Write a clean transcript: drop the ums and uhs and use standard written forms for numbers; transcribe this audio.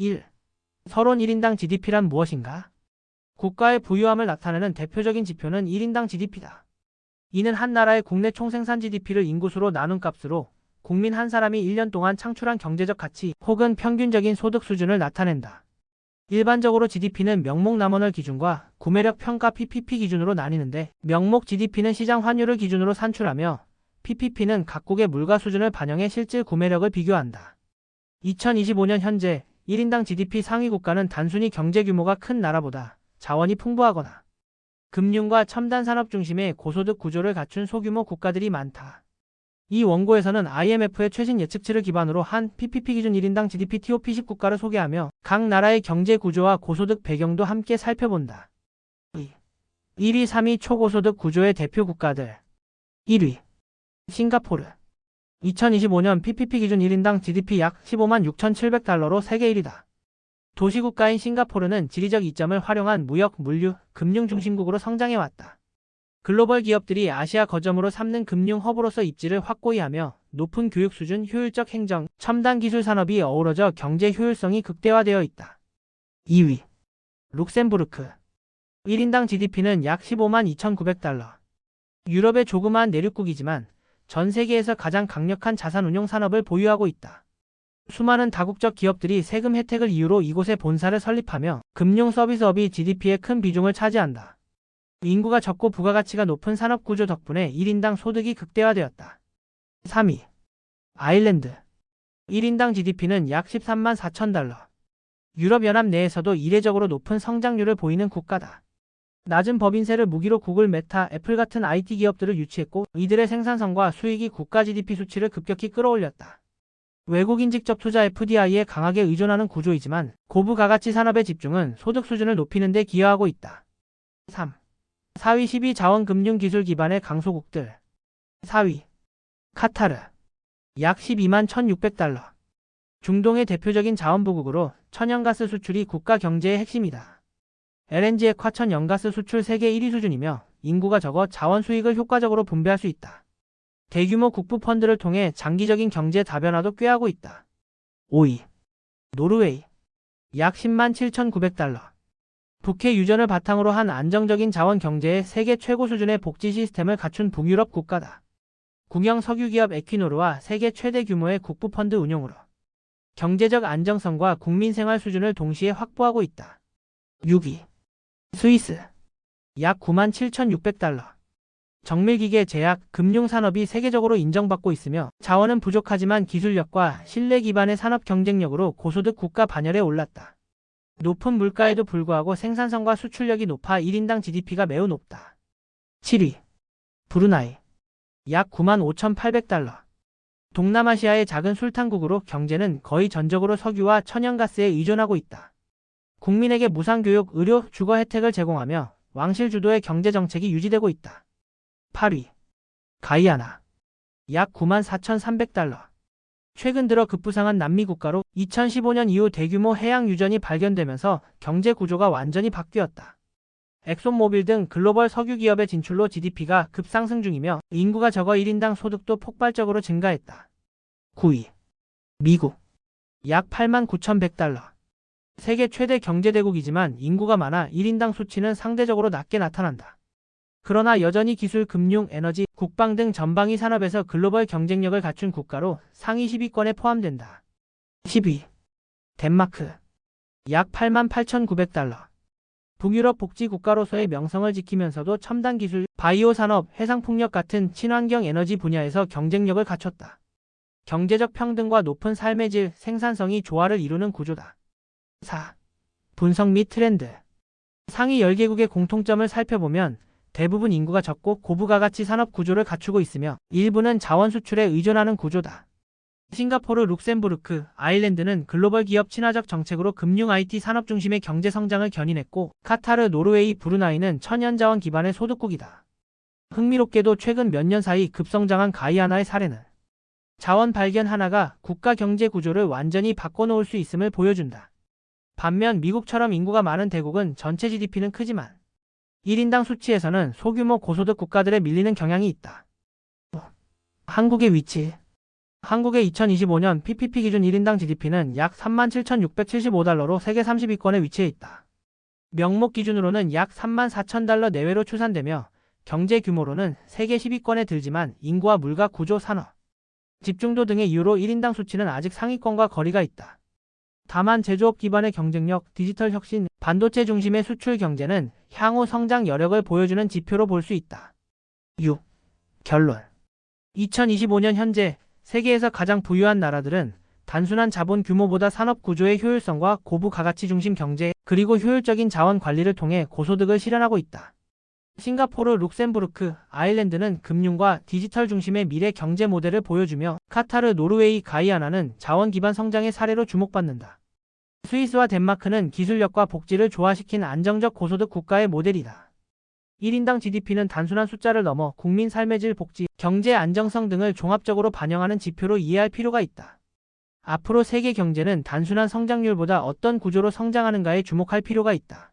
1. 서론 1인당 GDP란 무엇인가? 국가의 부유함을 나타내는 대표적인 지표는 1인당 GDP다. 이는 한 나라의 국내 총생산 GDP를 인구수로 나눈 값으로 국민 한 사람이 1년 동안 창출한 경제적 가치 혹은 평균적인 소득 수준을 나타낸다. 일반적으로 GDP는 명목 남원을 기준과 구매력 평가 PPP 기준으로 나뉘는데, 명목 GDP는 시장 환율을 기준으로 산출하며 PPP는 각국의 물가 수준을 반영해 실질 구매력을 비교한다. 2025년 현재 1인당 GDP 상위 국가는 단순히 경제 규모가 큰 나라보다 자원이 풍부하거나 금융과 첨단 산업 중심의 고소득 구조를 갖춘 소규모 국가들이 많다. 이 원고에서는 IMF의 최신 예측치를 기반으로 한 PPP 기준 1인당 GDP TOP 10국가를 소개하며 각 나라의 경제 구조와 고소득 배경도 함께 살펴본다. 1위, 3위 초고소득 구조의 대표 국가들. 1위 싱가포르. 2025년 PPP 기준 1인당 GDP 약 15만 6,700달러로 세계 1위다. 도시국가인 싱가포르는 지리적 이점을 활용한 무역, 물류, 금융 중심국으로 성장해왔다. 글로벌 기업들이 아시아 거점으로 삼는 금융 허브로서 입지를 확고히 하며 높은 교육 수준, 효율적 행정, 첨단 기술 산업이 어우러져 경제 효율성이 극대화되어 있다. 2위 룩셈부르크. 1인당 GDP는 약 15만 2,900달러. 유럽의 조그마한 내륙국이지만 전 세계에서 가장 강력한 자산 운용 산업을 보유하고 있다. 수많은 다국적 기업들이 세금 혜택을 이유로 이곳에 본사를 설립하며 금융 서비스업이 GDP의 큰 비중을 차지한다. 인구가 적고 부가가치가 높은 산업구조 덕분에 1인당 소득이 극대화되었다. 3위 아일랜드. 1인당 GDP는 약 13만 4천 달러. 유럽연합 내에서도 이례적으로 높은 성장률을 보이는 국가다. 낮은 법인세를 무기로 구글, 메타, 애플 같은 IT 기업들을 유치했고, 이들의 생산성과 수익이 국가 GDP 수치를 급격히 끌어올렸다. 외국인 직접 투자 FDI에 강하게 의존하는 구조이지만 고부가가치 산업의 집중은 소득 수준을 높이는 데 기여하고 있다. 3. 4위 12 자원금융 기술 기반의 강소국들. 4위 카타르. 약 12만 1,600달러. 중동의 대표적인 자원부국으로 천연가스 수출이 국가 경제의 핵심이다. LNG의 과천 연가스 수출 세계 1위 수준이며 인구가 적어 자원 수익을 효과적으로 분배할 수 있다. 대규모 국부 펀드를 통해 장기적인 경제 다변화도 꾀하고 있다. 5위 노르웨이. 약 10만 7,900달러. 북해 유전을 바탕으로 한 안정적인 자원 경제의 세계 최고 수준의 복지 시스템을 갖춘 북유럽 국가다. 국영 석유기업 에퀴노르와 세계 최대 규모의 국부 펀드 운용으로 경제적 안정성과 국민 생활 수준을 동시에 확보하고 있다. 6위 스위스. 약 9만 7,600달러. 정밀기계, 제약, 금융산업이 세계적으로 인정받고 있으며 자원은 부족하지만 기술력과 신뢰 기반의 산업 경쟁력으로 고소득 국가 반열에 올랐다. 높은 물가에도 불구하고 생산성과 수출력이 높아 1인당 GDP가 매우 높다. 7위 브루나이. 약 9만 5,800달러. 동남아시아의 작은 술탄국으로 경제는 거의 전적으로 석유와 천연가스에 의존하고 있다. 국민에게 무상교육, 의료, 주거 혜택을 제공하며 왕실 주도의 경제정책이 유지되고 있다. 8위 가이아나. 약 9만 4,300달러. 최근 들어 급부상한 남미 국가로 2015년 이후 대규모 해양 유전이 발견되면서 경제 구조가 완전히 바뀌었다. 엑손모빌 등 글로벌 석유 기업의 진출로 GDP가 급상승 중이며 인구가 적어 1인당 소득도 폭발적으로 증가했다. 9위 미국. 약 8만 9,100달러. 세계 최대 경제대국이지만 인구가 많아 1인당 수치는 상대적으로 낮게 나타난다. 그러나 여전히 기술, 금융, 에너지, 국방 등 전방위 산업에서 글로벌 경쟁력을 갖춘 국가로 상위 10위권에 포함된다. 10위 덴마크. 약 8만 8,900달러. 북유럽 복지국가로서의 명성을 지키면서도 첨단 기술, 바이오 산업, 해상풍력 같은 친환경 에너지 분야에서 경쟁력을 갖췄다. 경제적 평등과 높은 삶의 질, 생산성이 조화를 이루는 구조다. 4. 분석 및 트렌드. 상위 10개국의 공통점을 살펴보면 대부분 인구가 적고 고부가가치 산업 구조를 갖추고 있으며 일부는 자원 수출에 의존하는 구조다. 싱가포르, 룩셈부르크, 아일랜드는 글로벌 기업 친화적 정책으로 금융 IT 산업 중심의 경제 성장을 견인했고, 카타르, 노르웨이, 브루나이는 천연자원 기반의 소득국이다. 흥미롭게도 최근 몇 년 사이 급성장한 가이아나의 사례는 자원 발견 하나가 국가 경제 구조를 완전히 바꿔놓을 수 있음을 보여준다. 반면 미국처럼 인구가 많은 대국은 전체 GDP는 크지만 1인당 수치에서는 소규모 고소득 국가들에 밀리는 경향이 있다. 한국의 위치. 한국의 2025년 PPP 기준 1인당 GDP는 약 37,675달러로 세계 30위권에 위치해 있다. 명목 기준으로는 약 34,000달러 내외로 추산되며 경제 규모로는 세계 10위권에 들지만 인구와 물가 구조, 산업, 집중도 등의 이유로 1인당 수치는 아직 상위권과 거리가 있다. 다만 제조업 기반의 경쟁력, 디지털 혁신, 반도체 중심의 수출 경제는 향후 성장 여력을 보여주는 지표로 볼 수 있다. 6. 결론. 2025년 현재 세계에서 가장 부유한 나라들은 단순한 자본 규모보다 산업 구조의 효율성과 고부 가가치 중심 경제, 그리고 효율적인 자원 관리를 통해 고소득을 실현하고 있다. 싱가포르, 룩셈부르크, 아일랜드는 금융과 디지털 중심의 미래 경제 모델을 보여주며 카타르, 노르웨이, 가이아나는 자원 기반 성장의 사례로 주목받는다. 스위스와 덴마크는 기술력과 복지를 조화시킨 안정적 고소득 국가의 모델이다. 1인당 GDP는 단순한 숫자를 넘어 국민 삶의 질, 복지, 경제 안정성 등을 종합적으로 반영하는 지표로 이해할 필요가 있다. 앞으로 세계 경제는 단순한 성장률보다 어떤 구조로 성장하는가에 주목할 필요가 있다.